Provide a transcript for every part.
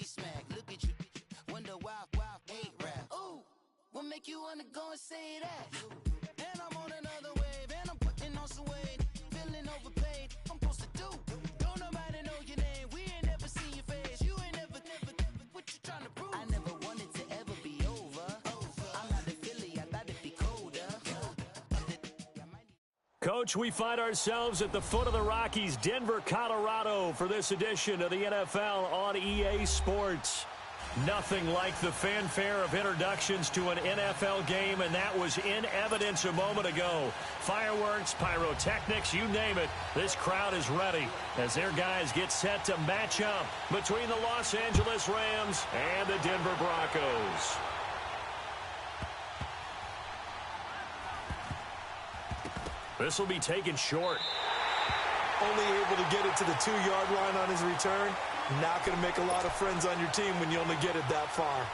face smack. Look at you, wonder why, hate rap. Ooh, what make you wanna go and say that? And I'm on another wave, and I'm putting on some weight. Feeling overpaid, I'm supposed to do. Don't nobody know your name, we ain't never seen your face. You ain't never, what you trying to prove? I never wanted to ever be over. I'm not a Philly, I thought it'd be colder. Coach, we find ourselves at the foot of the Rockies, Denver, Colorado, for this edition of the NFL on EA Sports. Nothing like the fanfare of introductions to an NFL game, and that was in evidence a moment ago. Fireworks, pyrotechnics, you name it. This crowd is ready as their guys get set to match up between the Los Angeles Rams and the Denver Broncos. This will be taken short. Only able to get it to the 2-yard line on his return. Not going to make a lot of friends on your team when you only get it that far.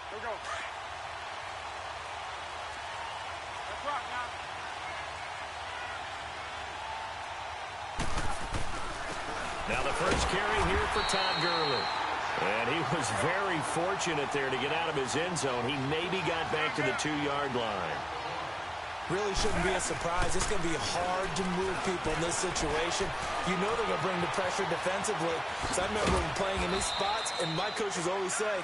Here we go. Let's rock now. Now the first carry here for Todd Gurley. And he was very fortunate there to get out of his end zone. He maybe got back to the 2-yard line. Really shouldn't be a surprise. It's going to be hard to move people in this situation. You know they're going to bring the pressure defensively. So I remember playing in these spots, and my coaches always say,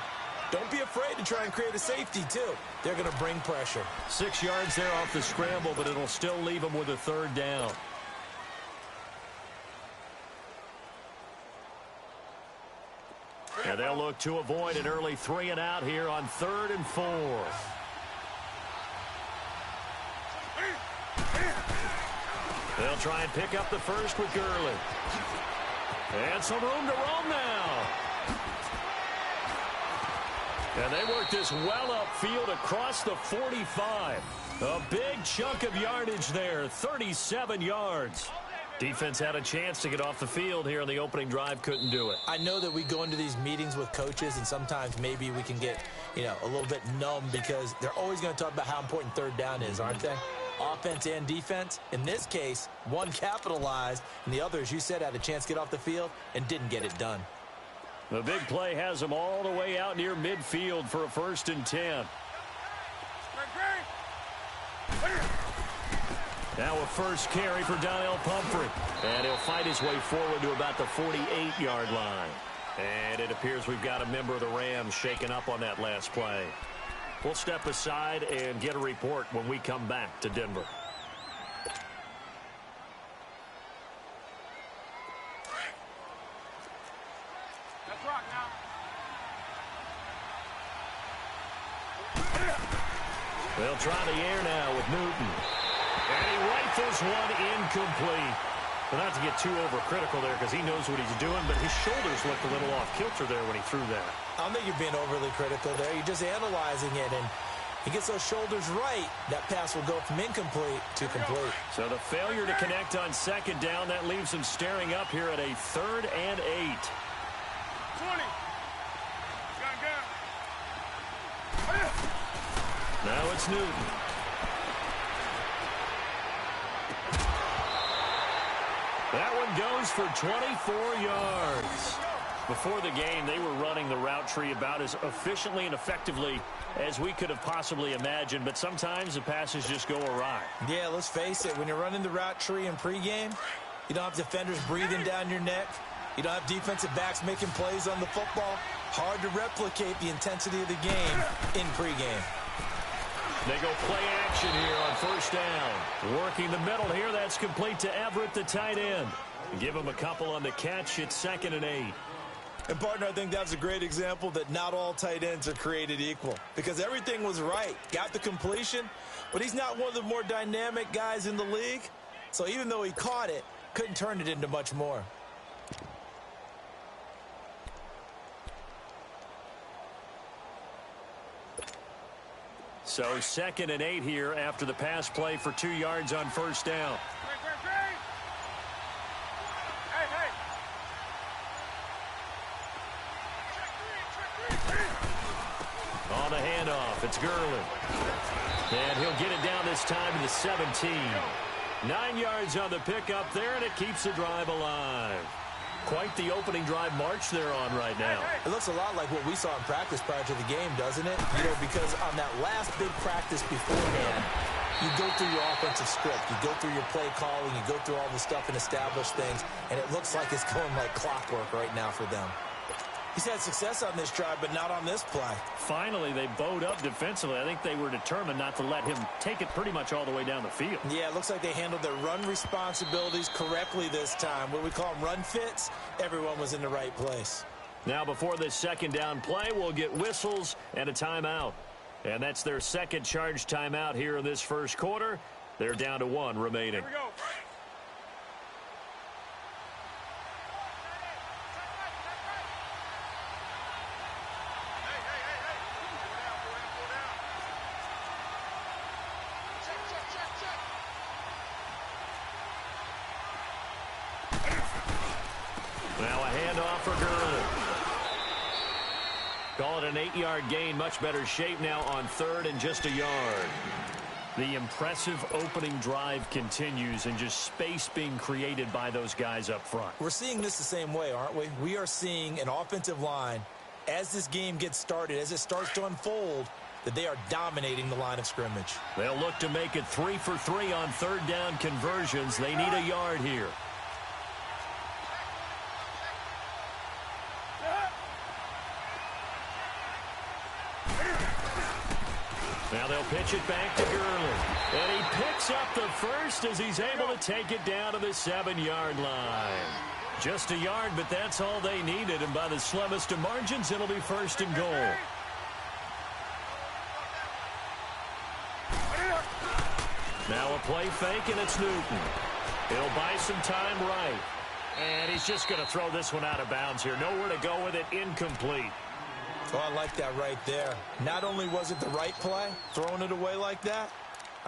don't be afraid to try and create a safety, too. They're going to bring pressure. 6 yards there off the scramble, but it'll still leave him with a third down. And they'll look to avoid an early 3-and-out here on 3rd and 4. They'll try and pick up the first with Gurley. And some room to roam now. And they work this well upfield across the 45. A big chunk of yardage there, 37 yards. Defense had a chance to get off the field here in the opening drive, couldn't do it. I know that we go into these meetings with coaches, and sometimes maybe we can get, a little bit numb because they're always going to talk about how important third down is, aren't they? Offense and defense. In this case, one capitalized, and the other, as you said, had a chance to get off the field and didn't get it done. The big play has them all the way out near midfield for a 1st and 10. Now a first carry for Donnell Pumphrey. And he'll fight his way forward to about the 48-yard line. And it appears we've got a member of the Rams shaken up on that last play. We'll step aside and get a report when we come back to Denver. Let's rock now. They'll try the air now with Newton. And he rifles one incomplete. But not to get too overcritical there because he knows what he's doing, but his shoulders looked a little off kilter there when he threw that. I don't think you're being overly critical there. You're just analyzing it, and he gets those shoulders right. That pass will go from incomplete to complete. So the failure to connect on 2nd down, that leaves him staring up here at a 3rd and 8. 20. Now it's Newton. That one goes for 24 yards. Before the game, they were running the route tree about as efficiently and effectively as we could have possibly imagined, but sometimes the passes just go awry. Yeah, let's face it. When you're running the route tree in pregame, you don't have defenders breathing down your neck. You don't have defensive backs making plays on the football. Hard to replicate the intensity of the game in pregame. They go play action here on 1st down. Working the middle here, that's complete to Everett, the tight end. Give him a couple on the catch. It's 2nd and 8. And, partner, I think that's a great example that not all tight ends are created equal because everything was right. Got the completion, but he's not one of the more dynamic guys in the league. So even though he caught it, couldn't turn it into much more. So 2nd and 8 here after the pass play for 2 yards on 1st down. Hey. It's Gurley. And he'll get it down this time to the 17. 9 yards on the pickup there, and it keeps the drive alive. Quite the opening drive march they're on right now. It looks a lot like what we saw in practice prior to the game, doesn't it? You know, because on that last big practice beforehand, you go through your offensive script, you go through your play calling, you go through all the stuff and establish things, and it looks like it's going like clockwork right now for them. He's had success on this drive, but not on this play. Finally, they bowed up defensively. I think they were determined not to let him take it pretty much all the way down the field. Yeah, it looks like they handled their run responsibilities correctly this time. What we call them run fits, everyone was in the right place. Now, before this second down play, we'll get whistles and a timeout. And that's their second charge timeout here in this first quarter. They're down to 1 remaining. Here we go. Now a handoff for Gurley. Call it an 8-yard gain. Much better shape now on 3rd and just a yard. The impressive opening drive continues, and just space being created by those guys up front. We're seeing this the same way, aren't we? We are seeing an offensive line, as this game gets started, as it starts to unfold, that they are dominating the line of scrimmage. They'll look to make it 3 for 3 on 3rd down conversions. They need a yard here. Now they'll pitch it back to Gurley. And he picks up the first as he's able to take it down to the 7-yard line. Just a yard, but that's all they needed. And by the slimmest of margins, it'll be 1st and goal. Now a play fake, and it's Newton. He'll buy some time right. And he's just going to throw this one out of bounds here. Nowhere to go with it. Incomplete. Oh, I like that right there. Not only was it the right play, throwing it away like that,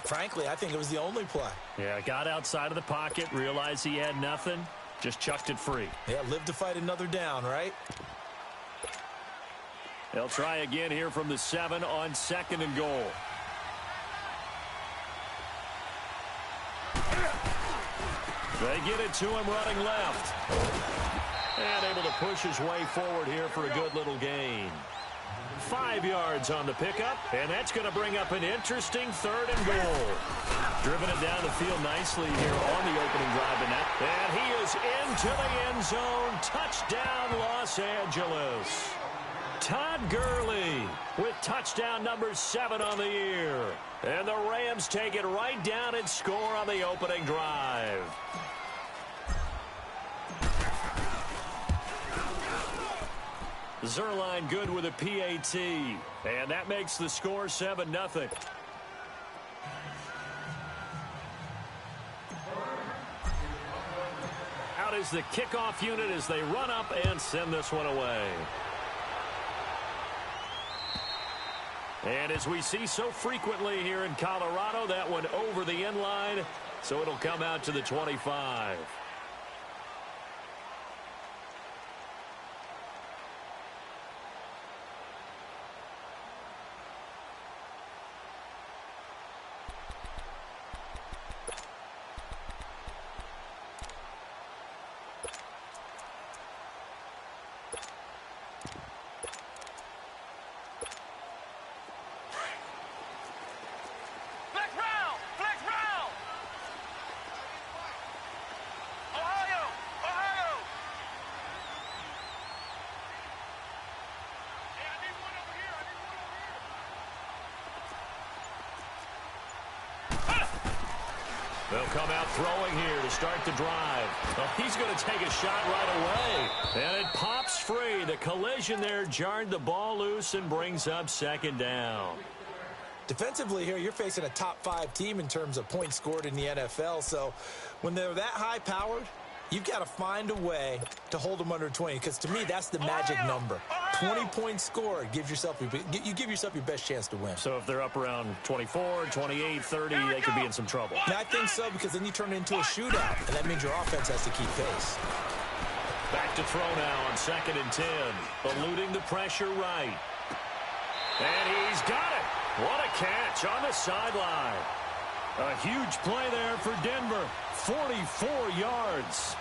frankly, I think it was the only play. Yeah, got outside of the pocket, realized he had nothing, just chucked it free. Yeah, live to fight another down, right? They'll try again here from the 7 on 2nd and goal. They get it to him running left. And able to push his way forward here for a good little gain. 5 yards on the pickup, and that's going to bring up an interesting 3rd and goal. Driven it down the field nicely here on the opening drive. And he is into the end zone. Touchdown, Los Angeles. Todd Gurley with touchdown number 7 on the year. And the Rams take it right down and score on the opening drive. Zerline good with a PAT. And that makes the score 7-0. Out is the kickoff unit as they run up and send this one away. And as we see so frequently here in Colorado, that one over the end line, so it'll come out to the 25. They'll come out throwing here to start the drive. Well, he's going to take a shot right away. And it pops free. The collision there jarred the ball loose and brings up 2nd down. Defensively here, you're facing a top 5 team in terms of points scored in the NFL. So when they're that high-powered, you've got to find a way to hold them under 20. Because to me, that's the magic number. 20 points scored. You give yourself your best chance to win. So if they're up around 24, 28, 30, they could be in some trouble. And I think so, because then you turn it into a shootout, and that means your offense has to keep pace. Back to throw now on 2nd and 10. Eluding the pressure right. And he's got it. What a catch on the sideline. A huge play there for Denver. 44 yards.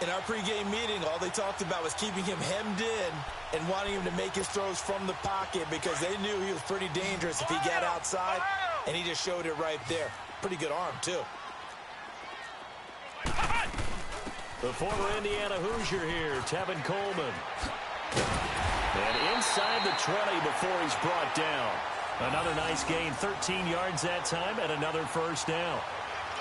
In our pregame meeting, all they talked about was keeping him hemmed in and wanting him to make his throws from the pocket because they knew he was pretty dangerous if he got outside, and he just showed it right there. Pretty good arm, too. The former Indiana Hoosier here, Tevin Coleman. And inside the 20 before he's brought down. Another nice gain, 13 yards that time, and another first down.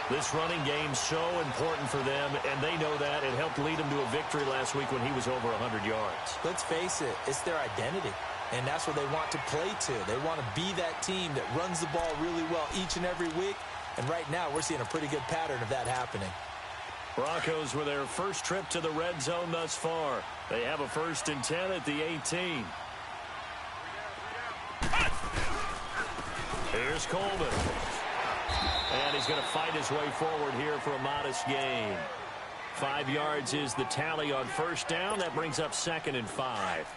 This running game's so important for them, and they know that. It helped lead them to a victory last week when he was over 100 yards. Let's face it, it's their identity, and that's what they want to play to. They want to be that team that runs the ball really well each and every week, and right now we're seeing a pretty good pattern of that happening. Broncos with their first trip to the red zone thus far. They have a 1st and 10 at the 18. Here's Coleman. And he's going to fight his way forward here for a modest gain. 5 yards is the tally on first down. That brings up 2nd and 5.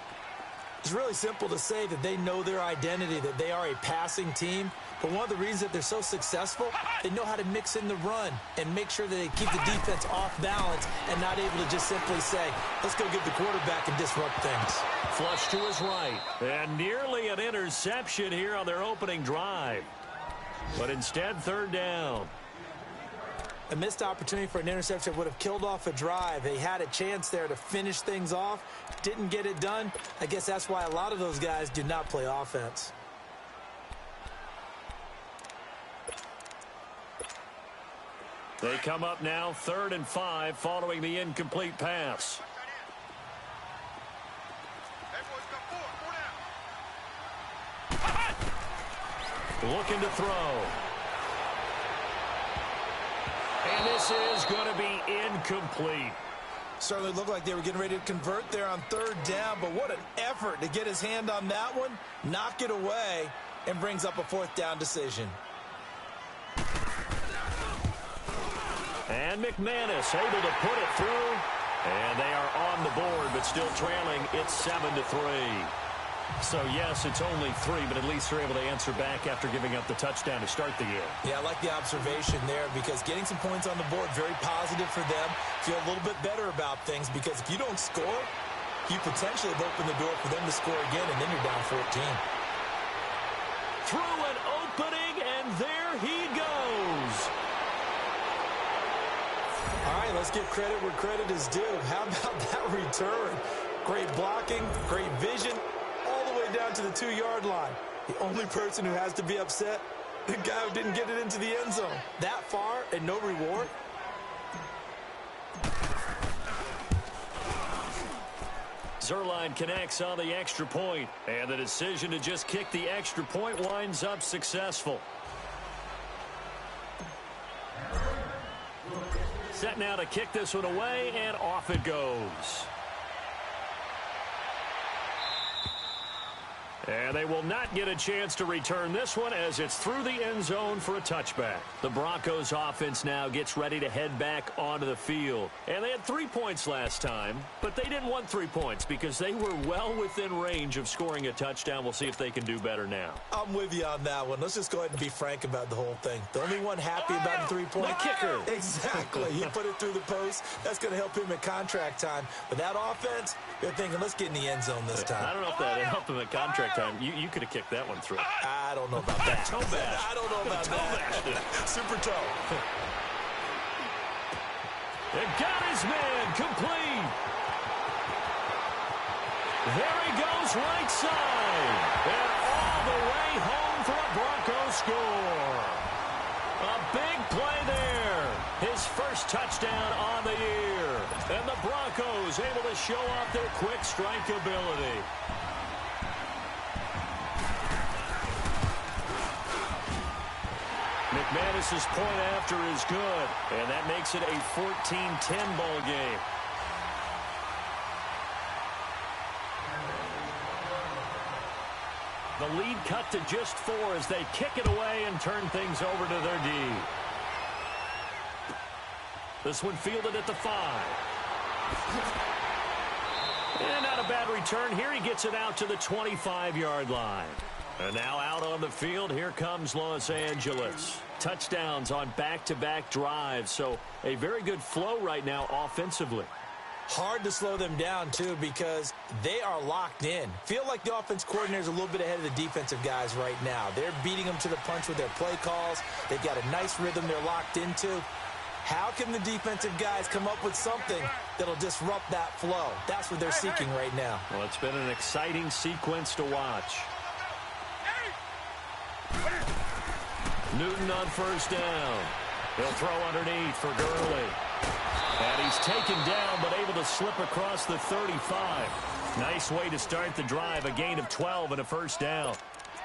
It's really simple to say that they know their identity, that they are a passing team. But one of the reasons that they're so successful, they know how to mix in the run and make sure that they keep the defense off balance and not able to just simply say, let's go get the quarterback and disrupt things. Flush to his right. And nearly an interception here on their opening drive. But instead, 3rd down. A missed opportunity for an interception would have killed off a drive. They had a chance there to finish things off. Didn't get it done. I guess that's why a lot of those guys do not play offense. They come up now 3rd and 5 following the incomplete pass. Looking to throw. And this is going to be incomplete. Certainly looked like they were getting ready to convert there on 3rd down, but what an effort to get his hand on that one, knock it away, and brings up a 4th down decision. And McManus able to put it through. And they are on the board, but still trailing. It's 7-3. So, yes, it's only 3, but at least they're able to answer back after giving up the touchdown to start the year. Yeah, I like the observation there because getting some points on the board, very positive for them. Feel a little bit better about things because if you don't score, you potentially have opened the door for them to score again, and then you're down 14. Through an opening, and there he goes. All right, let's give credit where credit is due. How about that return? Great blocking, great vision, all the way down to the 2-yard line. The only person who has to be upset, the guy who didn't get it into the end zone. That far and no reward? Zuerlein connects on the extra point, and the decision to just kick the extra point winds up successful. Set now to kick this one away, and off it goes. And they will not get a chance to return this one as it's through the end zone for a touchback. The Broncos offense now gets ready to head back onto the field. And they had 3 points last time, but they didn't want 3 points because they were well within range of scoring a touchdown. We'll see if they can do better now. I'm with you on that one. Let's just go ahead and be frank about the whole thing. The only one happy about the 3-point. The kicker. Exactly. He put it through the post. That's going to help him at contract time. But that offense, they're thinking, let's get in the end zone this time. I don't know if that helped him at contract time. You could have kicked that one through. I don't know about that. Toe bash. I don't know about that. Super toe. And got his man complete. There he goes right side. And all the way home for a Broncos score. A big play there. His first touchdown on the year. And the Broncos able to show off their quick strike ability. McManus's point after is good, and that makes it a 14-10 ball game. The lead cut to just 4 as they kick it away and turn things over to their D. This one fielded at the 5. And not a bad return here. He gets it out to the 25-yard line. And now out on the field, here comes Los Angeles. Touchdowns on back-to-back drives, so a very good flow right now offensively. Hard to slow them down, too, because they are locked in. Feel like the offense coordinator is a little bit ahead of the defensive guys right now. They're beating them to the punch with their play calls. They've got a nice rhythm they're locked into. How can the defensive guys come up with something that'll disrupt that flow? That's what they're seeking right now. Well, it's been an exciting sequence to watch. Newton on first down. He'll throw underneath for Gurley. And he's taken down, but able to slip across the 35. Nice way to start the drive, a gain of 12 and a first down.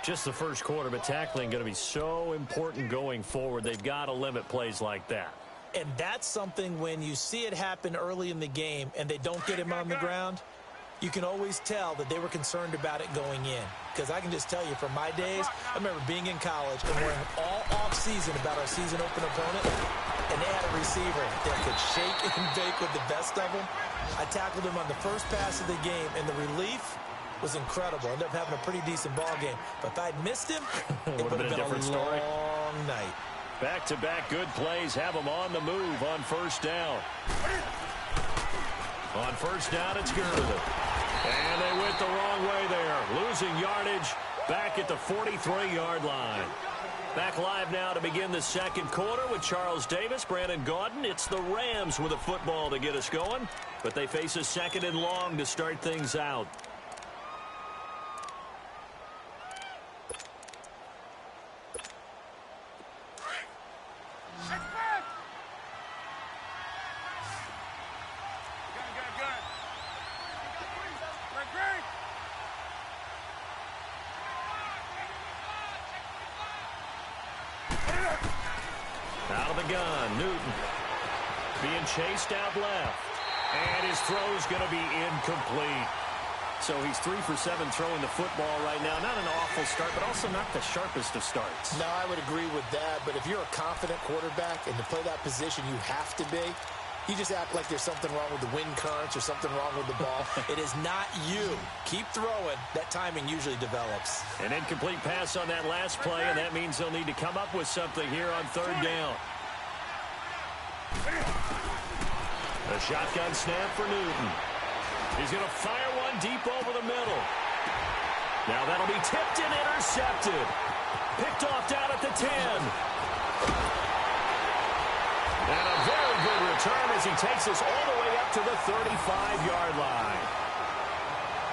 Just the first quarter, but tackling going to be so important going forward. They've got to limit plays like that. And that's something when you see it happen early in the game and they don't get him on the ground, you can always tell that they were concerned about it going in. Because I can just tell you from my days, I remember being in college and worrying all off-season about our season open opponent, and they had a receiver that could shake and bake with the best of them. I tackled him on the first pass of the game, and the relief was incredible. Ended up having a pretty decent ball game. But if I'd missed him, it would have been a different story. Long night. Back-to-back good plays have them on the move on first down. On first down, it's Gurley. And they went the wrong way there. Losing yardage back at the 43-yard line. Back live now to begin the second quarter with Charles Davis, Brandon Gaudin. It's the Rams with a football to get us going, but they face a second and long to start things out. Out of the gun, Newton being chased out left. And his throw's going to be incomplete. So he's 3 for 7 throwing the football right now. Not an awful start, but also not the sharpest of starts. No, I would agree with that. But if you're a confident quarterback and to play that position, you have to be. You just act like there's something wrong with the wind currents or something wrong with the ball. It is not you. Keep throwing. That timing usually develops. An incomplete pass on that last play, and that means they'll need to come up with something here on third down. A shotgun snap for Newton. He's going to fire one deep over the middle. Now that'll be tipped and intercepted. Picked off down at the 10. And a very good return as he takes us all the way up to the 35-yard line.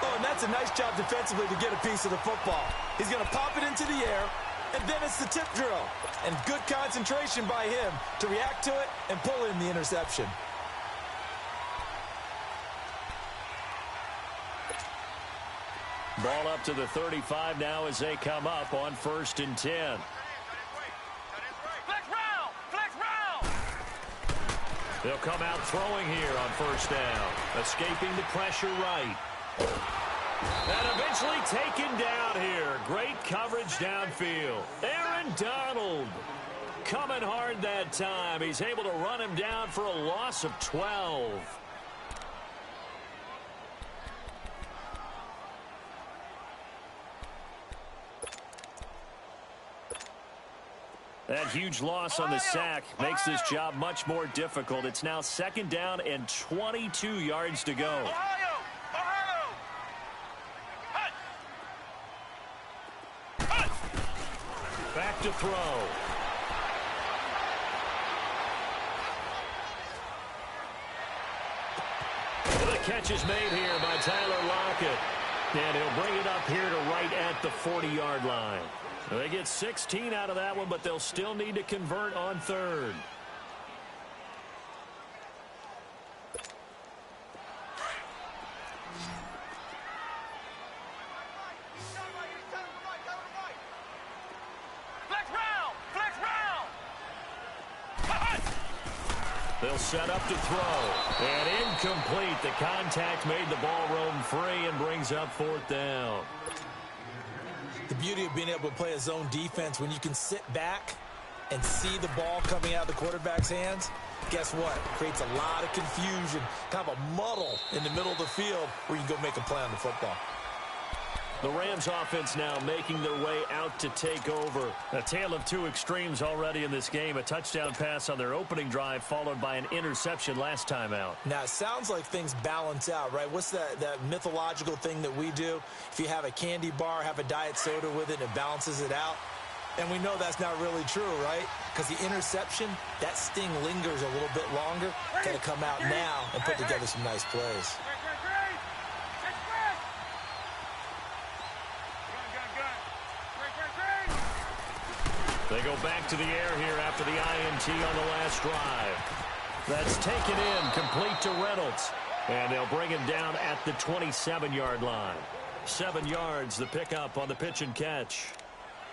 Oh, and that's a nice job defensively to get a piece of the football. He's going to pop it into the air, and then it's the tip drill. And good concentration by him to react to it and pull in the interception. Ball up to the 35 now as they come up on 1st and 10. They'll come out throwing here on first down. Escaping the pressure right. And eventually taken down here. Great coverage downfield. Aaron Donald coming hard that time. He's able to run him down for a loss of 12. That huge loss on the sack makes this job much more difficult. It's now 2nd down and 22 yards to go. Back to throw. The catch is made here by Tyler Lockett. And he'll bring it up here to right at the 40-yard line. They get 16 out of that one, but they'll still need to convert on third. They'll set up to throw. And incomplete. The contact made the ball roam free and brings up 4th down. The beauty of being able to play a zone defense when you can sit back and see the ball coming out of the quarterback's hands, guess what? It creates a lot of confusion, kind of a muddle in the middle of the field where you can go make a play on the football. The Rams offense now making their way out to take over. A tale of two extremes already in this game. A touchdown pass on their opening drive followed by an interception last time out. Now, it sounds like things balance out, right? What's that mythological thing that we do? If you have a candy bar, have a diet soda with it, and it balances it out. And we know that's not really true, right? Because the interception, that sting lingers a little bit longer. Got to come out now and put together some nice plays. They go back to the air here after the INT on the last drive. That's taken in, complete to Reynolds. And they'll bring him down at the 27-yard line. 7 yards, the pickup on the pitch and catch.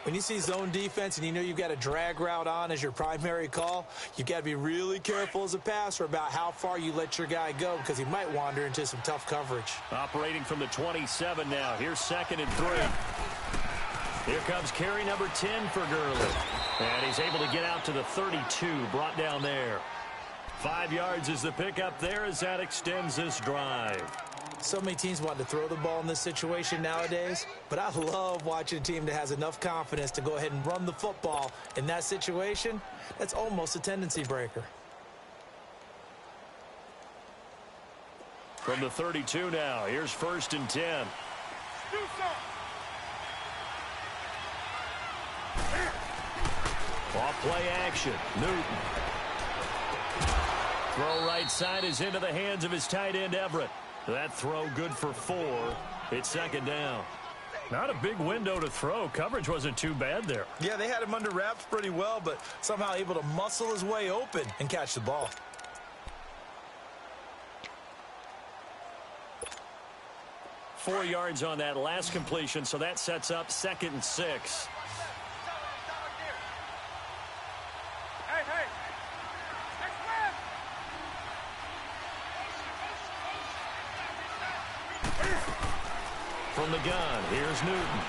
When you see zone defense and you know you've got a drag route on as your primary call, you've got to be really careful as a passer about how far you let your guy go because he might wander into some tough coverage. Operating from the 27 now. Here's 2nd and 3. Here comes carry number 10 for Gurley. And he's able to get out to the 32, brought down there. 5 yards is the pickup there as that extends this drive. So many teams want to throw the ball in this situation nowadays, but I love watching a team that has enough confidence to go ahead and run the football. In that situation, that's almost a tendency breaker. From the 32 now, here's 1st and 10. Off play action, Newton. Throw right side is into the hands of his tight end, Everett. That throw good for 4. It's 2nd down. Not a big window to throw. Coverage wasn't too bad there. Yeah, they had him under wraps pretty well, but somehow able to muscle his way open and catch the ball. Four yards on that last completion, so that sets up 2nd and 6. From the gun, here's Newton.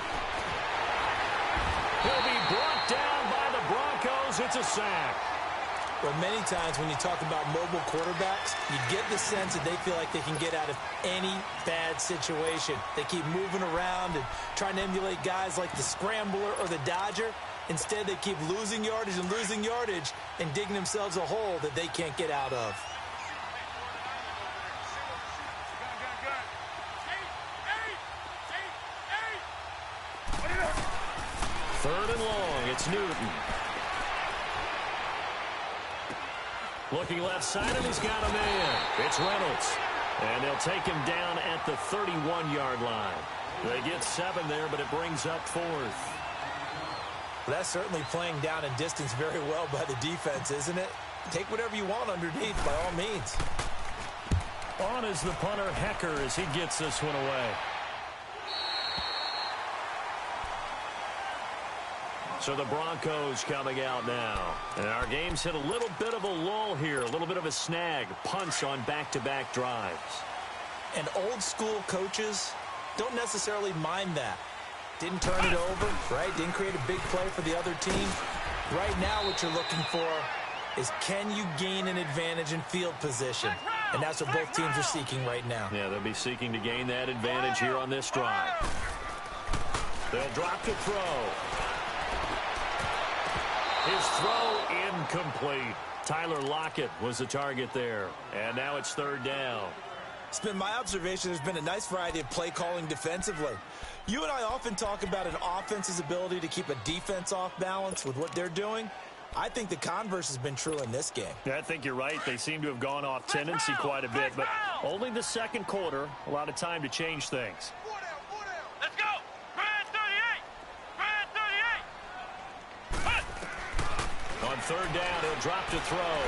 He'll be brought down by the Broncos. It's a sack. Well, many times when you talk about mobile quarterbacks, you get the sense that they feel like they can get out of any bad situation. They keep moving around and trying to emulate guys like the Scrambler or the Dodger. Instead, they keep losing yardage and digging themselves a hole that they can't get out of. Third and long, it's Newton. Looking left side, and he's got a man. It's Reynolds. And they'll take him down at the 31-yard line. They get 7 there, but it brings up 4th. Well, that's certainly playing down and distance very well by the defense, isn't it? Take whatever you want underneath, by all means. On is the punter, Hecker, as he gets this one away. So the Broncos coming out now. And our game's hit a little bit of a lull here, a little bit of a snag. Punts on back-to-back drives. And old-school coaches don't necessarily mind that. Didn't turn it over, right? Didn't create a big play for the other team. Right now what you're looking for is can you gain an advantage in field position? And that's what both teams are seeking right now. Yeah, they'll be seeking to gain that advantage here on this drive. They'll drop to throw. His throw incomplete. Tyler Lockett was the target there. And now it's 3rd down. It's been my observation there's been a nice variety of play calling defensively. You and I often talk about an offense's ability to keep a defense off balance with what they're doing. I think the converse has been true in this game. Yeah, I think you're right. They seem to have gone off tendency quite a bit, but only the second quarter, a lot of time to change things. Let's go! Brad 38! Brad 38! On 3rd down, he'll drop to throw.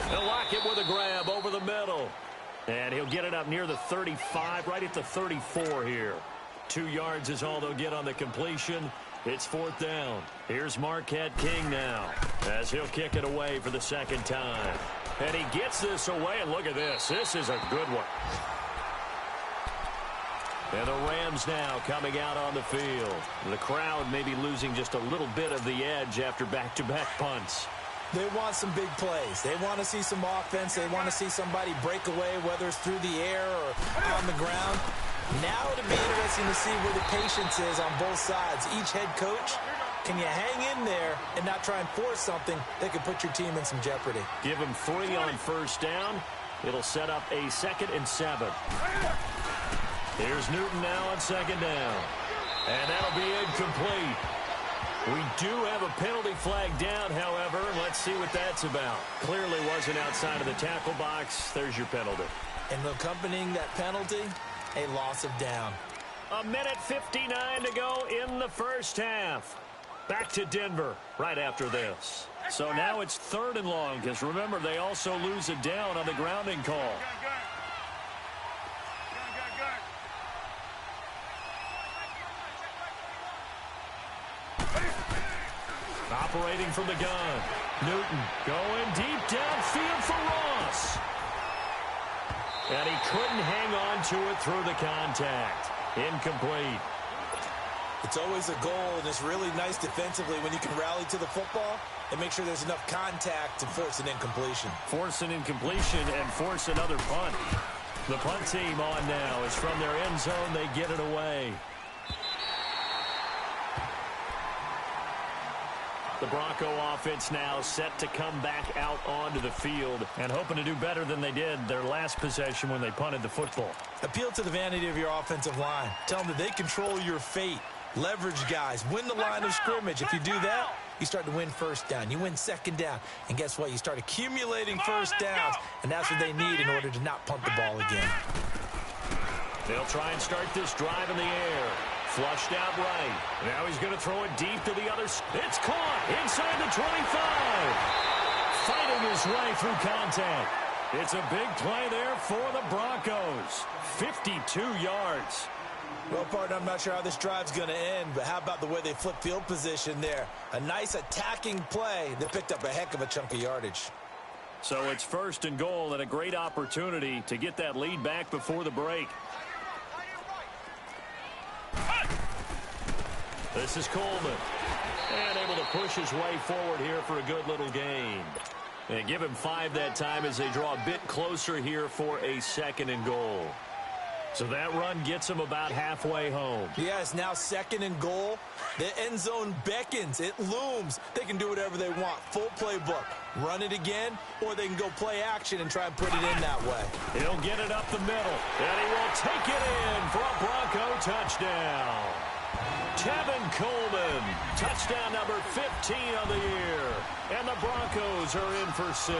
He'll lock it with a grab over the middle. And he'll get it up near the 35, right at the 34 here. 2 yards is all they'll get on the completion. It's 4th down. Here's Marquette King now as he'll kick it away for the 2nd time. And he gets this away, and look at this. This is a good one. And the Rams now coming out on the field. The crowd may be losing just a little bit of the edge after back-to-back punts. They want some big plays. They want to see some offense. They want to see somebody break away, whether it's through the air or on the ground. Now it'll be interesting to see where the patience is on both sides. Each head coach, can you hang in there and not try and force something that could put your team in some jeopardy? Give him 3 on first down. It'll set up a 2nd and 7. Here's Newton now on 2nd down. And that'll be incomplete. We do have a penalty flag down, however. Let's see what that's about. Clearly wasn't outside of the tackle box. There's your penalty. And accompanying that penalty, a loss of down. 1:59 to go in the first half. Back to Denver right after this. So now it's 3rd and long, because remember, they also lose a down on the grounding call. Operating from the gun. Newton going deep downfield for Ross. And he couldn't hang on to it through the contact. Incomplete. It's always a goal, and it's really nice defensively when you can rally to the football and make sure there's enough contact to force an incompletion. Force an incompletion and force another punt. The punt team on now is from their end zone. They get it away. The Bronco offense now set to come back out onto the field and hoping to do better than they did their last possession when they punted the football. Appeal to the vanity of your offensive line. Tell them that they control your fate. Leverage guys. Win the line of scrimmage. If you do that, you start to win first down. You win 2nd down. And guess what? You start accumulating first downs. And that's what they need in order to not punt the ball again. They'll try and start this drive in the air. Flushed out right. Now he's going to throw it deep to the other. It's caught inside the 25. Fighting his way through contact. It's a big play there for the Broncos. 52 yards. Well, partner, I'm not sure how this drive's going to end, but how about the way they flip field position there? A nice attacking play that picked up a heck of a chunk of yardage. So it's 1st and goal and a great opportunity to get that lead back before the break. This is Coleman. And able to push his way forward here for a good little gain. And give him 5 that time as they draw a bit closer here for a 2nd and goal. So that run gets them about halfway home. Yeah, it's now 2nd and goal. The end zone beckons. It looms. They can do whatever they want. Full playbook. Run it again, or they can go play action and try and put it in that way. He'll get it up the middle, and he will take it in for a Bronco touchdown. Tevin Coleman, touchdown number 15 of the year. And the Broncos are in for 6.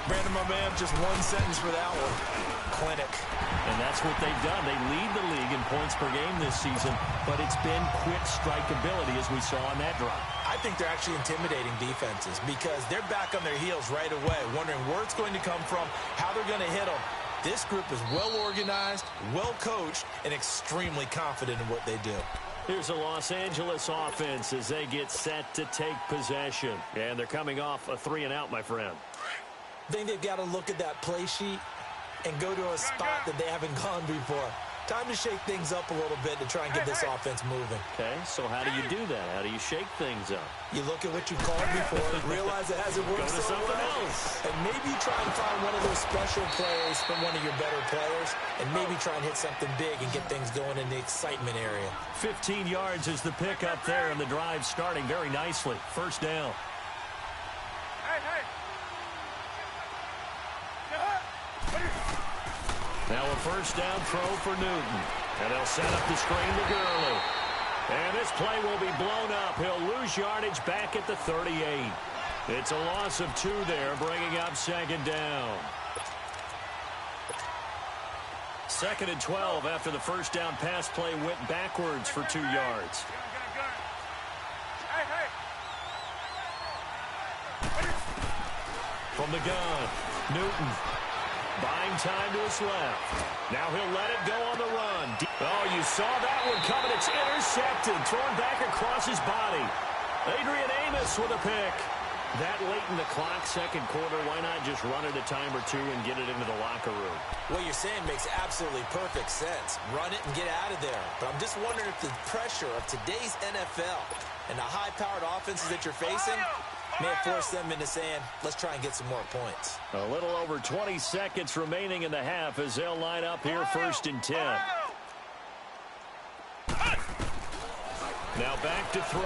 Brandon, my man, just one sentence for that one. Clinic. And that's what they've done. They lead the league in points per game this season, but it's been quick strikeability as we saw on that drive. I think they're actually intimidating defenses because they're back on their heels right away, wondering where it's going to come from, how they're going to hit them. This group is well organized, well coached, and extremely confident in what they do. Here's a Los Angeles offense as they get set to take possession. And they're coming off a 3-and-out, my friend. I think they've got to look at that play sheet and go to a spot that they haven't gone before. Time to shake things up a little bit to try and get this offense moving. Okay, so how do you do that? How do you shake things up? You look at what you called before, realize it hasn't worked so well, and maybe try and find one of those special plays from one of your better players, and maybe try and hit something big and get things going in the excitement area. 15 yards is the pickup there, and the drive starting very nicely. First down. Now a first down throw for Newton. And they'll set up the screen to Gurley. And this play will be blown up. He'll lose yardage back at the 38. It's a loss of 2 there, bringing up 2nd down. 2nd and 12 after the first down pass play went backwards for 2 yards. From the gun, Newton. Buying time to his left. Now he'll let it go on the run. Oh, you saw that one coming. It's intercepted. Thrown back across his body. Adrian Amos with a pick. That late in the clock, 2nd quarter, why not just run it a time or 2 and get it into the locker room? What you're saying makes absolutely perfect sense. Run it and get out of there. But I'm just wondering if the pressure of today's NFL and the high-powered offenses that you're facing May have forced them into saying, let's try and get some more points. A little over 20 seconds remaining in the half as they'll line up here 1st and 10. Now back to throw.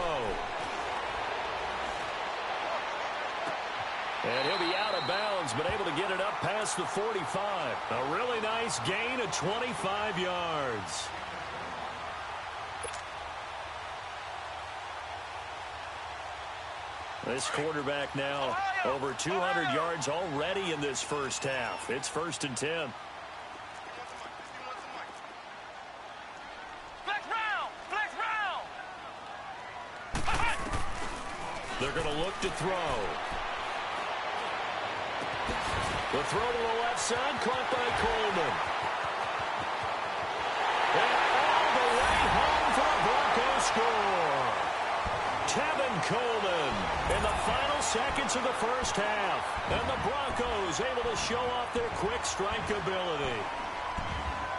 And he'll be out of bounds, but able to get it up past the 45. A really nice gain of 25 yards. This quarterback now over 200 yards already in this first half. It's 1st and 10. They're going to look to throw. The throw to the left side, caught by Coleman. And all the way home for a Broncos score. Tevin Coleman in the final seconds of the first half. And the Broncos able to show off their quick strike ability.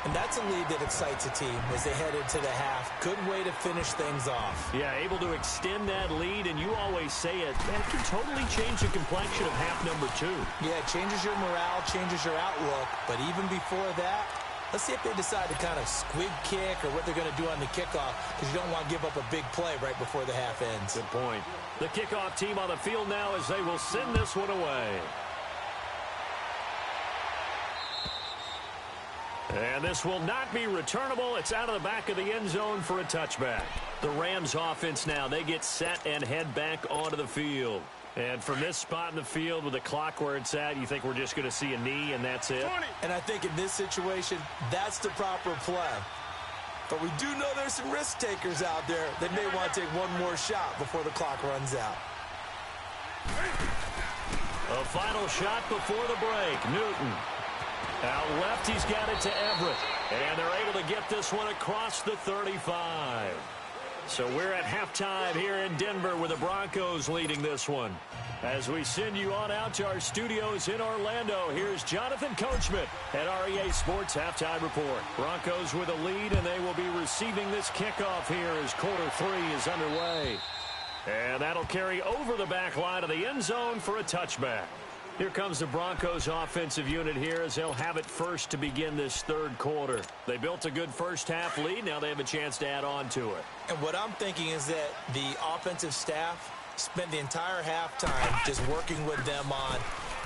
And that's a lead that excites a team as they head into the half. Good way to finish things off. Yeah, able to extend that lead, and you always say it, that can totally change the complexion of half number 2. Yeah, it changes your morale, changes your outlook. But even before that, let's see if they decide to kind of squib kick or what they're going to do on the kickoff, because you don't want to give up a big play right before the half ends. Good point. The kickoff team on the field now as they will send this one away. And this will not be returnable. It's out of the back of the end zone for a touchback. The Rams offense now, they get set and head back onto the field. And from this spot in the field with the clock where it's at, you think we're just going to see a knee and that's it? And I think in this situation, that's the proper play. But we do know there's some risk takers out there that may want to take one more shot before the clock runs out. A final shot before the break. Newton. Out left, he's got it to Everett. And they're able to get this one across the 35. So we're at halftime here in Denver with the Broncos leading this one. As we send you on out to our studios in Orlando, here's Jonathan Coachman at REA Sports Halftime Report. Broncos with a lead, and they will be receiving this kickoff here as quarter 3 is underway. And that'll carry over the back line of the end zone for a touchback. Here comes the Broncos offensive unit here as they'll have it first to begin this third quarter. They built a good first half lead. Now they have a chance to add on to it. And what I'm thinking is that the offensive staff spent the entire halftime just working with them on,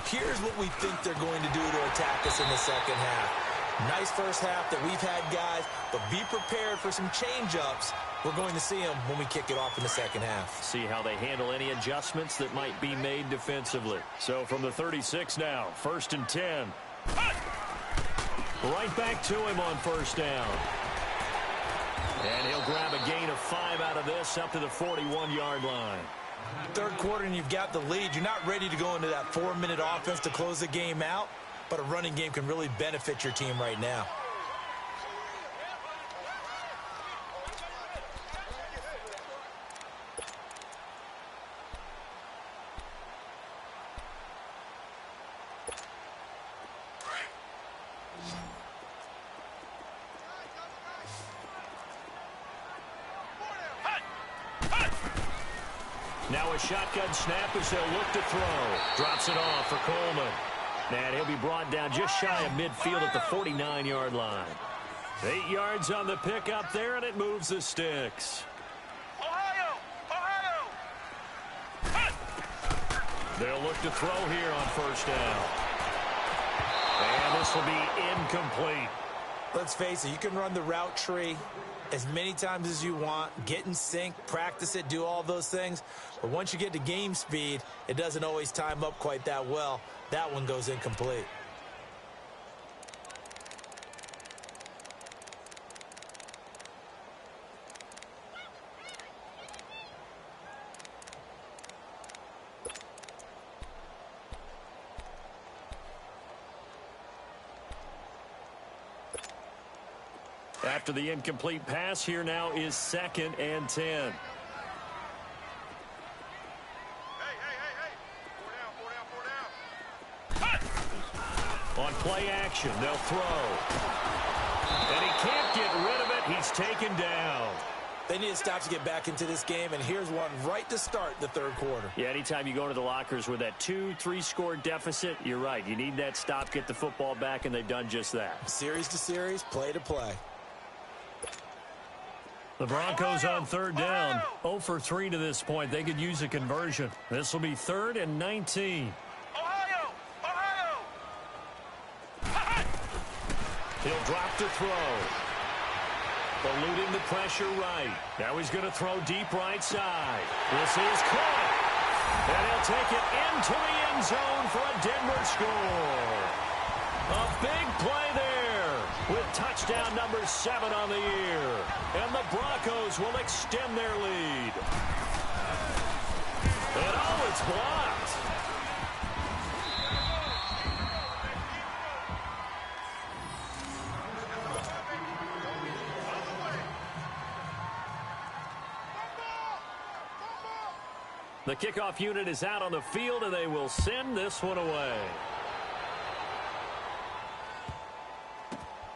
here's what we think they're going to do to attack us in the second half. Nice first half that we've had, guys, but be prepared for some change-ups. We're going to see them when we kick it off in the second half. See how they handle any adjustments that might be made defensively. So from the 36 now, 1st and 10. Right back to him on first down. And he'll grab a gain of 5 out of this up to the 41-yard line. Third quarter and you've got the lead. You're not ready to go into that 4-minute offense to close the game out, but a running game can really benefit your team right now. Now a shotgun snap as they'll look to throw. Drops it off for Coleman. And he'll be brought down just shy of midfield at the 49-yard line. 8 yards on the pickup there, and it moves the sticks. They'll look to throw here on first down. And this will be incomplete. Let's face it, you can run the route tree as many times as you want, get in sync, practice it, do all those things. But once you get to game speed, it doesn't always time up quite that well. That one goes incomplete. After the incomplete pass, here now is 2nd and 10. On play action, they'll throw. And he can't get rid of it. He's taken down. They need a stop to get back into this game, and here's one right to start the third quarter. Yeah, anytime you go into the lockers with that 2-3 score deficit, you're right. You need that stop, get the football back, and they've done just that. Series to series, play to play. The Broncos on third down. 0 for 3 to this point. They could use a conversion. This will be 3rd and 19. Ohio! He'll drop to throw. Eluding the pressure right. Now he's going to throw deep right side. This is caught. And he'll take it into the end zone for a Denver score. A big play there with touchdown number 7 on the year. And the Broncos will extend their lead. And it's blocked. The kickoff unit is out on the field, and they will send this one away.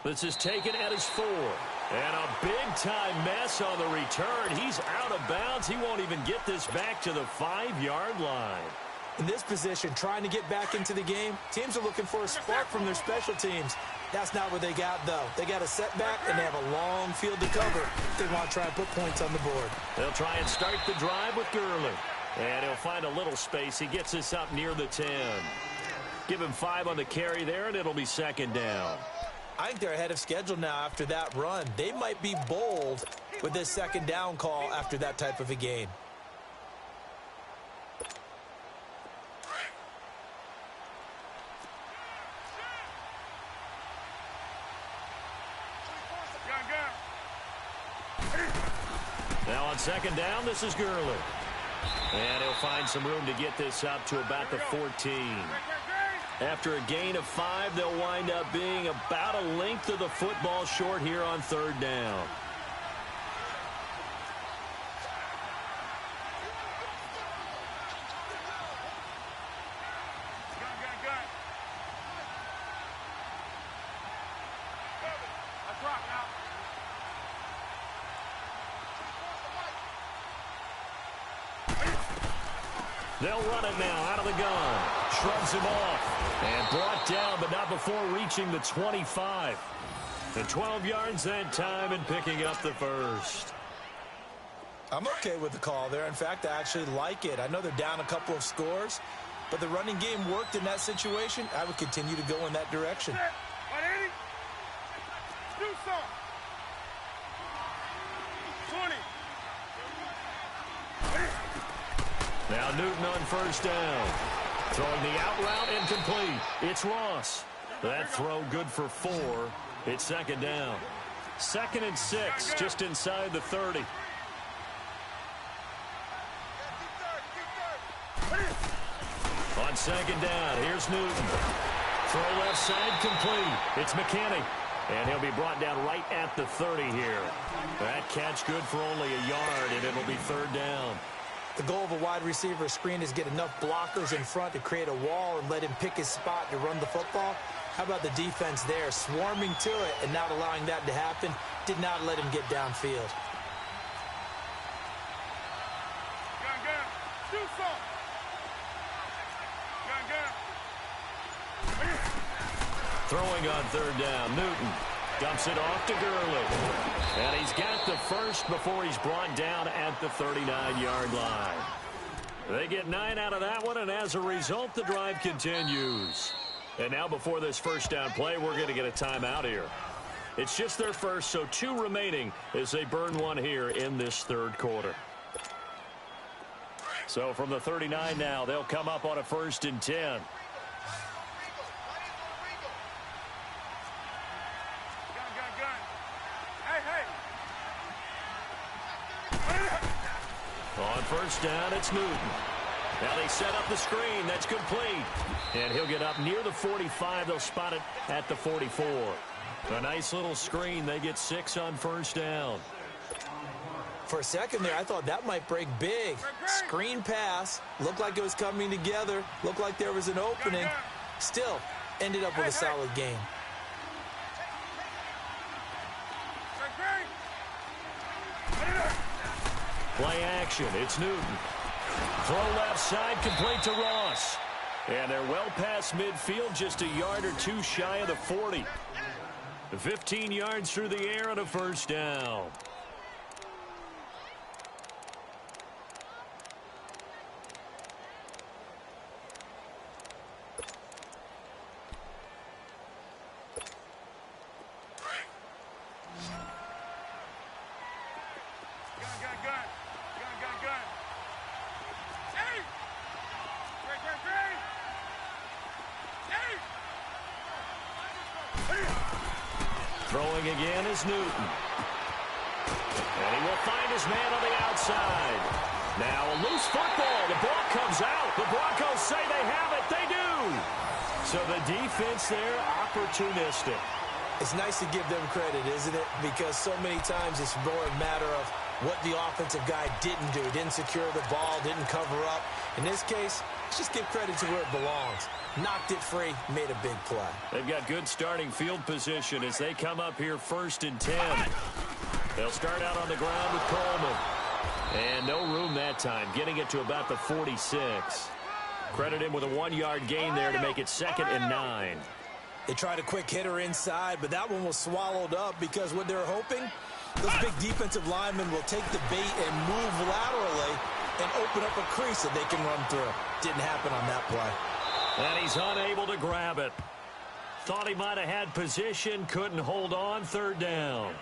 This is taken at his 4. And a big-time mess on the return. He's out of bounds. He won't even get this back to the 5-yard line. In this position, trying to get back into the game, teams are looking for a spark from their special teams. That's not what they got, though. They got a setback, and they have a long field to cover. They want to try and put points on the board. They'll try and start the drive with Gurley. And he'll find a little space. He gets this up near the 10. Give him 5 on the carry there, and it'll be 2nd down. I think they're ahead of schedule now after that run. They might be bold with this 2nd down call after that type of a gain. Now on 2nd down, this is Gurley. And he'll find some room to get this up to about the 14. After a gain of 5, they'll wind up being about a length of the football short here on 3rd down. They'll run it now out of the gun. Shrugs him off. And brought down, but not before reaching the 25. The 12 yards that time and picking up the first. I'm okay with the call there. In fact, I actually like it. I know they're down a couple of scores, but the running game worked in that situation. I would continue to go in that direction. Do something. 20. Now Newton on 1st down. Throwing the out route incomplete. It's Ross. That throw good for 4. It's 2nd down. 2nd and 6, just inside the 30. On 2nd down, here's Newton. Throw left side complete. It's McKinney. And he'll be brought down right at the 30 here. That catch good for only a yard, and it'll be 3rd down. The goal of a wide receiver screen is get enough blockers in front to create a wall and let him pick his spot to run the football. How about the defense there, swarming to it and not allowing that to happen? Did not let him get downfield. Throwing on 3rd down, Newton dumps it off to Gurley. And he's got the first before he's brought down at the 39-yard line. They get 9 out of that one, and as a result, the drive continues. And now before this 1st down play, we're going to get a timeout here. It's just their first, so 2 remaining as they burn one here in this 3rd quarter. So from the 39 now, they'll come up on a 1st and 10. On 1st down, it's Newton. Now they set up the screen. That's complete. And he'll get up near the 45. They'll spot it at the 44. A nice little screen. They get 6 on 1st down. For a second there, I thought that might break big. Screen pass. Looked like it was coming together. Looked like there was an opening. Still, ended up with a solid game. Play action. It's Newton. Throw left side, complete to Ross. And they're well past midfield, just a yard or two shy of the 40. 15 yards through the air and a first down. Throwing again is Newton. And he will find his man on the outside. Now a loose football. The ball comes out. The Broncos say they have it. They do. So the defense there, opportunistic. It's nice to give them credit, isn't it? Because so many times it's more a matter of what the offensive guy didn't do. Didn't secure the ball, didn't cover up. In this case, let's just give credit to where it belongs. Knocked it free, made a big play. They've got good starting field position as they come up here 1st and 10. They'll start out on the ground with Coleman. And no room that time, getting it to about the 46. Credit him with a 1-yard gain there to make it 2nd and 9. They tried a quick hitter inside, but that one was swallowed up because what they're hoping, those big defensive linemen will take the bait and move laterally and open up a crease that they can run through. Didn't happen on that play. And he's unable to grab it. Thought he might have had position, couldn't hold on, 3rd down.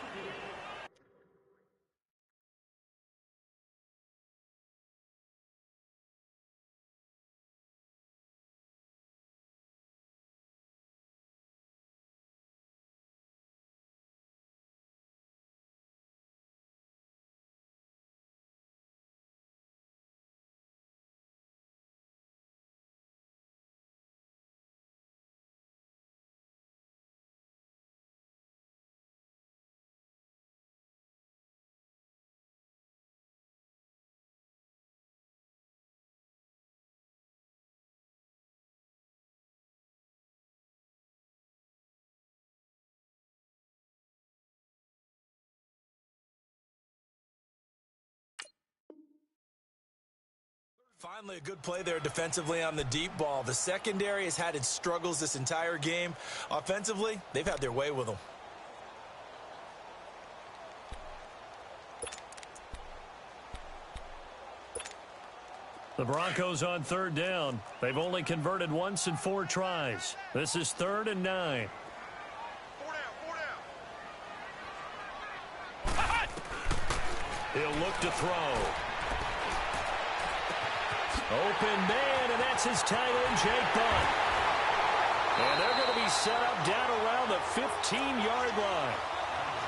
Finally, a good play there defensively on the deep ball. The secondary has had its struggles this entire game. Offensively, they've had their way with them. The Broncos on 3rd down. They've only converted once in 4 tries. This is 3rd and 9. 4 down. He'll look to throw. Open man, and that's his tight end, Jake Butt. And they're going to be set up down around the 15-yard line.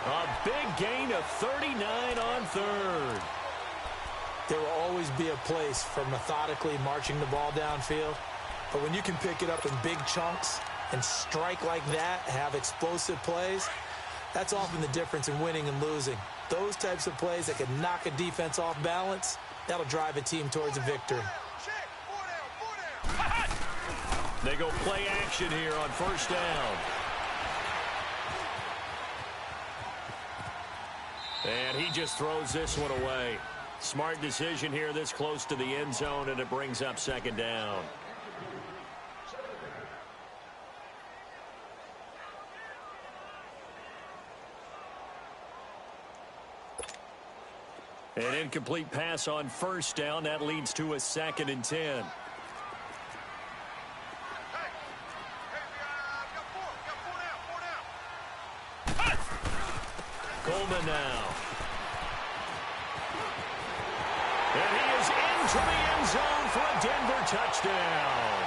A big gain of 39 on 3rd. There will always be a place for methodically marching the ball downfield. But when you can pick it up in big chunks and strike like that, have explosive plays, that's often the difference in winning and losing. Those types of plays that can knock a defense off balance, that'll drive a team towards a victory. They go play action here on 1st down. And he just throws this one away. Smart decision here this close to the end zone, and it brings up 2nd down. An incomplete pass on 1st down. That leads to a 2nd and 10. Coleman now. And he is into the end zone for a Denver touchdown.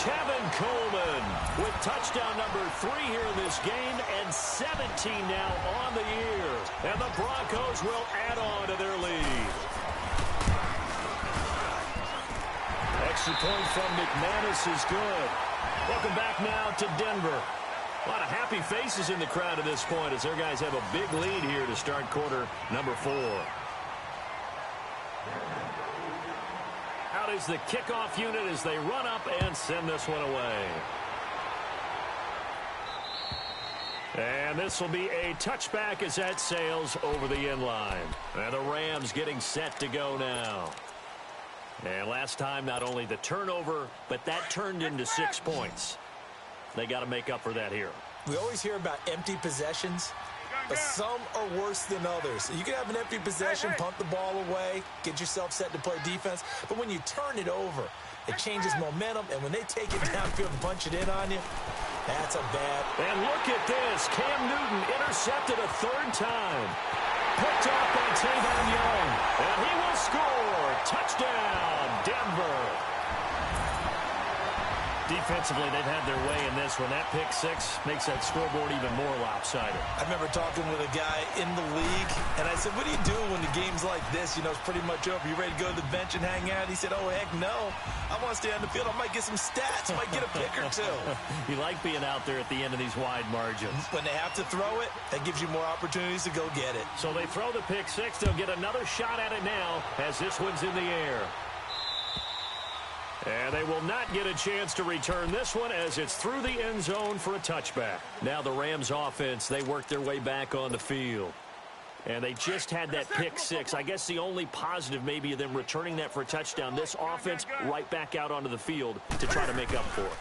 Tevin Coleman with touchdown number 3 here in this game and 17 now on the year. And the Broncos will add on to their lead. Extra point from McManus is good. Welcome back now to Denver. A lot of happy faces in the crowd at this point as their guys have a big lead here to start quarter number 4. Out is the kickoff unit as they run up and send this one away. And this will be a touchback as that sails over the end line. And the Rams getting set to go now. And last time, not only the turnover, but that turned into 6 points. They got to make up for that here. We always hear about empty possessions, but some are worse than others. You can have an empty possession, punt the ball away, get yourself set to play defense, but when you turn it over, it changes momentum, and when they take it downfield and punch it in on you, that's a bad. And look at this. Cam Newton intercepted a 3rd time. Picked off by Tavon Young. And he will score. Touchdown, Denver. Defensively, they've had their way in this one. That pick 6 makes that scoreboard even more lopsided. I remember talking with a guy in the league, and I said, what do you do when the game's like this? You know, it's pretty much over. You ready to go to the bench and hang out? He said, oh, heck no. I want to stay on the field. I might get some stats. I might get a pick or 2. You like being out there at the end of these wide margins. When they have to throw it, that gives you more opportunities to go get it. So they throw the pick 6. They'll get another shot at it now as this one's in the air. And they will not get a chance to return this one as it's through the end zone for a touchback. Now the Rams offense, they work their way back on the field. And they just had that pick 6. I guess the only positive maybe of them returning that for a touchdown. This offense right back out onto the field to try to make up for it.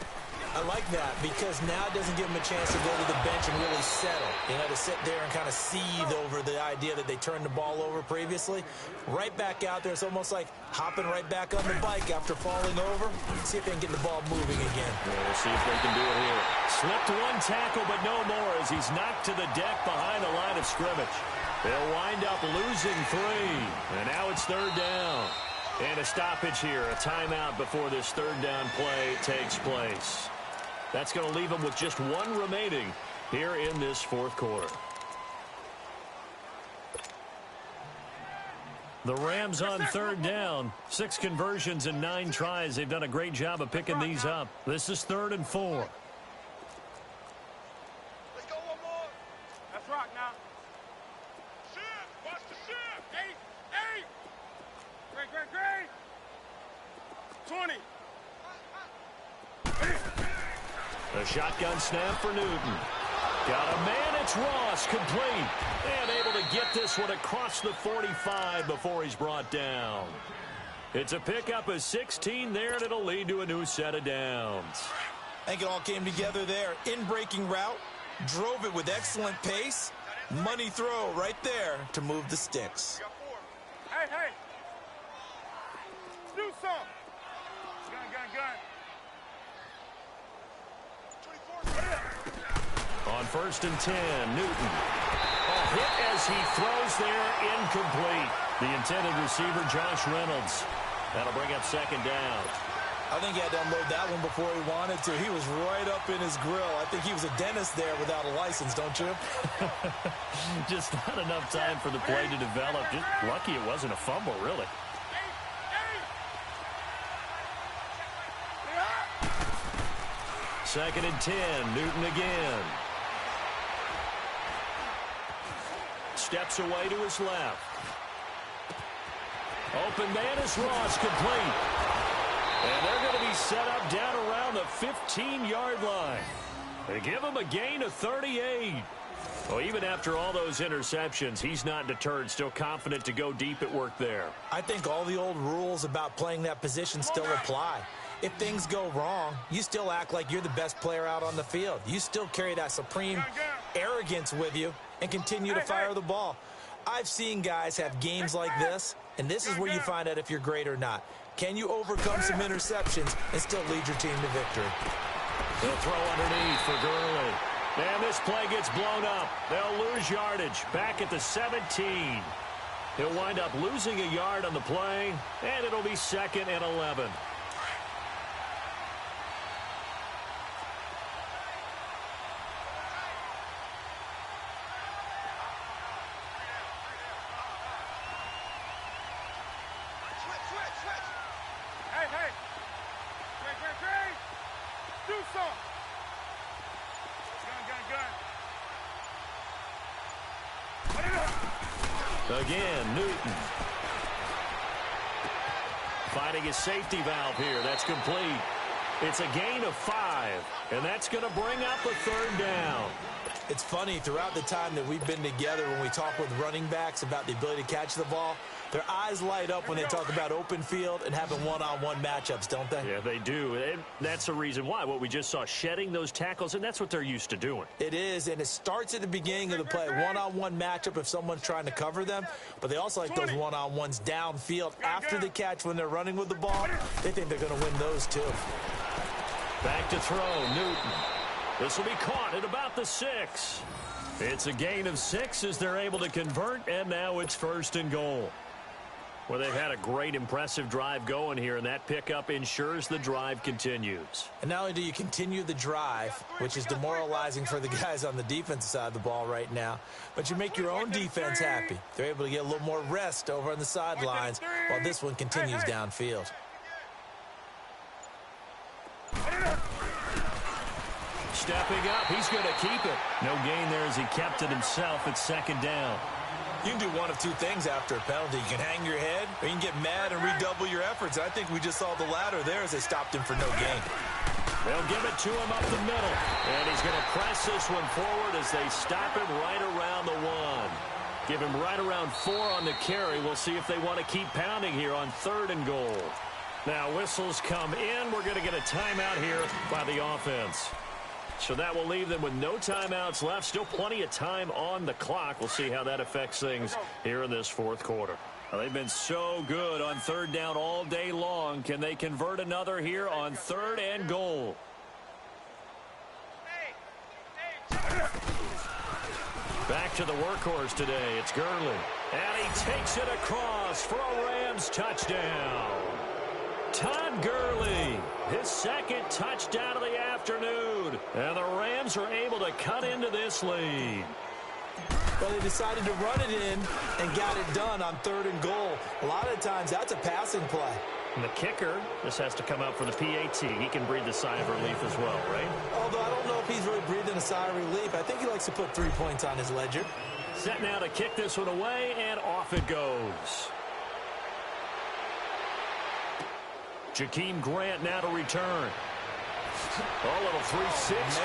I like that because now it doesn't give them a chance to go to the bench and really settle. You know, to sit there and kind of seethe over the idea that they turned the ball over previously. Right back out there, it's almost like hopping right back on the bike after falling over. See if they can get the ball moving again. Yeah, we'll see if they can do it here. Slipped 1 tackle, but no more as he's knocked to the deck behind the line of scrimmage. They'll wind up losing 3. And now it's 3rd down. And a stoppage here, a timeout before this 3rd down play takes place. That's going to leave them with just 1 remaining here in this 4th quarter. The Rams on 3rd down. 6 conversions and 9 tries. They've done a great job of picking these up. This is 3rd and 4. Let's go 1 more. That's rock now. Shift. Watch the shift. 8. Great. 20. A shotgun snap for Newton. Got a man, it's Ross, complete. And able to get this one across the 45 before he's brought down. It's a pickup of 16 there, and it'll lead to a new set of downs. I think it all came together there. In-breaking route, drove it with excellent pace. Money throw right there to move the sticks. Hey. Do something. Gun. On 1st and 10, Newton. A hit as he throws there, incomplete. The intended receiver, Josh Reynolds. That'll bring up 2nd down. I think he had to unload that one before he wanted to. He was right up in his grill. I think he was a dentist there without a license, don't you? Just not enough time for the play to develop. Just lucky it wasn't a fumble, really. 2nd and 10, Newton again. Steps away to his left. Open man is Ross, complete. And they're going to be set up down around the 15-yard line. They give him a gain of 38. Well, even after all those interceptions, he's not deterred, still confident to go deep at work there. I think all the old rules about playing that position still apply. If things go wrong, you still act like you're the best player out on the field. You still carry that supreme arrogance with you and continue to fire the ball. I've seen guys have games like this, and this is where you find out if you're great or not. Can you overcome some interceptions and still lead your team to victory? They'll throw underneath for Gurley. And this play gets blown up. They'll lose yardage back at the 17. He'll wind up losing a yard on the play, and it'll be 2nd and 11. Do something. Gun. Again, Newton. Finding his safety valve here. That's complete. It's a gain of 5, and that's going to bring up a third down. It's funny, throughout the time that we've been together, when we talk with running backs about the ability to catch the ball, their eyes light up when they talk about open field and having one-on-one matchups, don't they? Yeah, they do. And that's the reason why. What we just saw, shedding those tackles, and that's what they're used to doing. It is, and it starts at the beginning of the play. One-on-one matchup if someone's trying to cover them, but they also like those one-on-ones downfield after the catch when they're running with the ball. They think they're going to win those, too. Back to throw, Newton. This will be caught at about the 6. It's a gain of 6 as they're able to convert, and now it's 1st and goal. Well, they've had a great, impressive drive going here, and that pickup ensures the drive continues. And not only do you continue the drive, which is demoralizing for the guys on the defensive side of the ball right now, but you make your own defense happy. They're able to get a little more rest over on the sidelines while this one continues downfield. Stepping up, he's going to keep it. No gain there as he kept it himself at 2nd down. You can do one of two things after a penalty. You can hang your head, or you can get mad and redouble your efforts. I think we just saw the latter there as they stopped him for no gain. They'll give it to him up the middle. And he's going to press this one forward as they stop him right around the 1. Give him right around 4 on the carry. We'll see if they want to keep pounding here on 3rd and goal. Now whistles come in. We're going to get a timeout here by the offense. So that will leave them with no timeouts left. Still plenty of time on the clock. We'll see how that affects things here in this 4th quarter. Well, they've been so good on 3rd down all day long. Can they convert another here on 3rd and goal? Back to the workhorse today. It's Gurley. And he takes it across for a Rams touchdown. Todd Gurley, his 2nd touchdown of the afternoon. And the Rams are able to cut into this lead. Well, they decided to run it in and got it done on 3rd and goal. A lot of times, that's a passing play. And the kicker, this has to come out for the PAT. He can breathe a sigh of relief as well, right? Although I don't know if he's really breathing a sigh of relief. I think he likes to put 3 points on his ledger. Set now to kick this one away, and off it goes. Jakeem Grant now to return. Oh, little 360.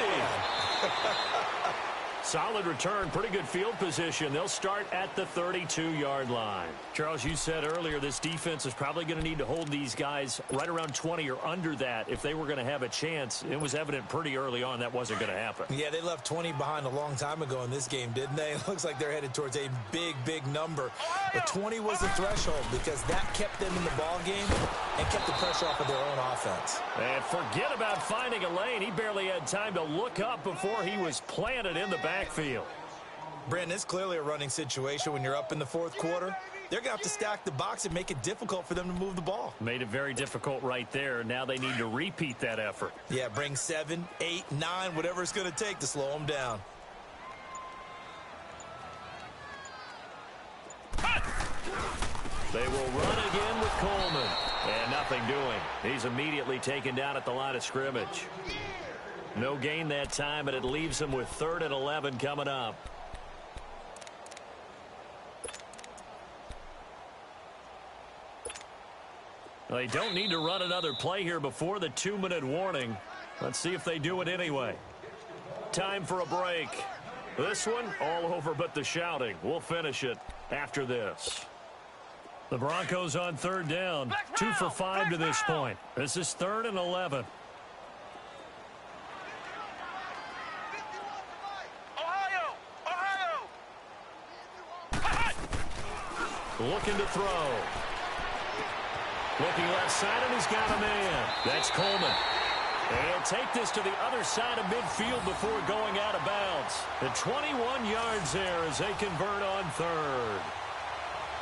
Solid return, pretty good field position. They'll start at the 32-yard line. Charles, you said earlier this defense is probably going to need to hold these guys right around 20 or under that if they were going to have a chance. It was evident pretty early on that wasn't going to happen. Yeah, they left 20 behind a long time ago in this game, didn't they? It looks like they're headed towards a big, big number. But 20 was the threshold because that kept them in the ball game and kept the pressure off of their own offense. And forget about finding a lane. He barely had time to look up before he was planted in the backfield. Brandon, it's clearly a running situation when you're up in the 4th quarter. They're going to have to stack the box and make it difficult for them to move the ball. Made it very difficult right there. Now they need to repeat that effort. Yeah, bring 7, 8, 9, whatever it's going to take to slow them down. They will run again with Coleman. And nothing doing. He's immediately taken down at the line of scrimmage. No gain that time, and it leaves him with 3rd and 11 coming up. Well, they don't need to run another play here before the 2-minute warning. Let's see if they do it anyway. Time for a break. This one, all over but the shouting. We'll finish it after this. The Broncos on 3rd down. 2 for 5 to this point. This is 3rd and 11. Looking to throw. Looking left side, and he's got a man. That's Coleman. And he'll take this to the other side of midfield before going out of bounds. The 21 yards there as they convert on 3rd.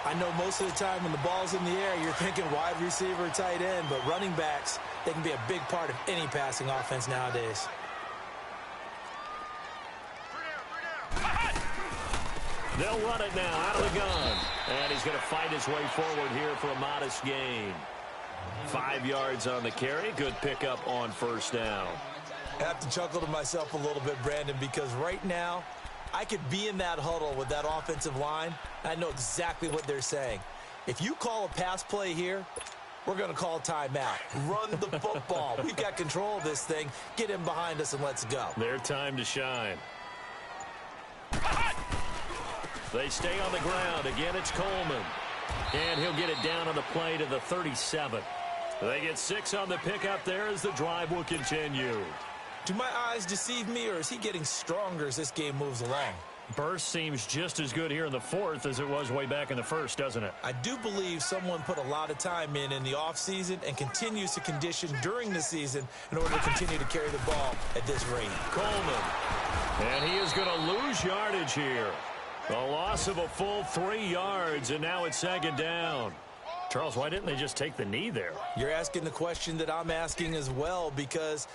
I know most of the time when the ball's in the air, you're thinking wide receiver, tight end, but running backs, they can be a big part of any passing offense nowadays. They'll run it now out of the gun. And he's going to fight his way forward here for a modest gain. 5 yards on the carry. Good pickup on 1st down. I have to chuckle to myself a little bit, Brandon, because right now I could be in that huddle with that offensive line. I know exactly what they're saying. If you call a pass play here, we're going to call timeout. Run the football. We've got control of this thing. Get him behind us and let's go. Their time to shine. They stay on the ground. Again, it's Coleman. And he'll get it down on the play to the 37. They get 6 on the pickup there as the drive will continue. Do my eyes deceive me, or is he getting stronger as this game moves along? Burst seems just as good here in the fourth as it was way back in the first, doesn't it? I do believe someone put a lot of time in the offseason and continues to condition during the season in order to continue to carry the ball at this rate. Coleman. And he is going to lose yardage here. A loss of a full 3 yards, and now it's second down. Charles, why didn't they just take the knee there? You're asking the question that I'm asking as well, because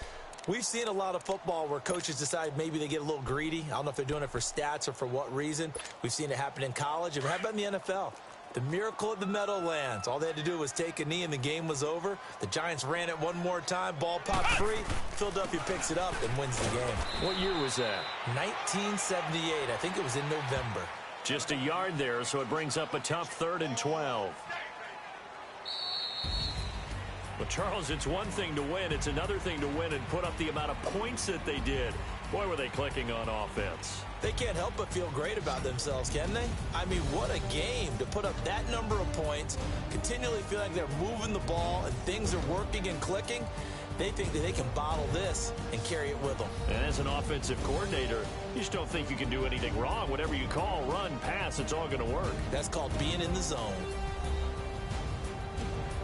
we've seen a lot of football where coaches decide maybe they get a little greedy. I don't know if they're doing it for stats or for what reason. We've seen it happen in college. And how about in the NFL? The miracle of the Meadowlands. All they had to do was take a knee and the game was over. The Giants ran it one more time. Ball popped free. Philadelphia picks it up and wins the game. What year was that? 1978. I think it was in November. Just a yard there, so it brings up a tough 3rd and 12. Well, Charles, it's one thing to win. It's another thing to win and put up the amount of points that they did. Boy, were they clicking on offense. They can't help but feel great about themselves, can they? I mean, what a game to put up that number of points, continually feel like they're moving the ball and things are working and clicking. They think that they can bottle this and carry it with them. And as an offensive coordinator, you just don't think you can do anything wrong. Whatever you call, run, pass, it's all going to work. That's called being in the zone.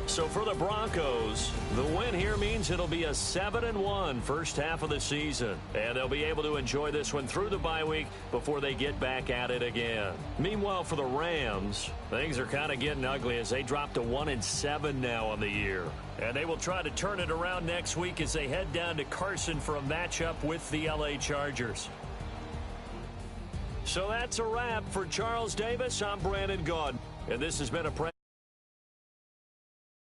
So for the Broncos, the win here means it'll be a 7-1 first half of the season. And they'll be able to enjoy this one through the bye week before they get back at it again. Meanwhile, for the Rams, things are kind of getting ugly as they drop to 1-7 now on the year. And they will try to turn it around next week as they head down to Carson for a matchup with the LA Chargers. So that's a wrap for Charles Davis. I'm Brandon Gaudin, and this has been a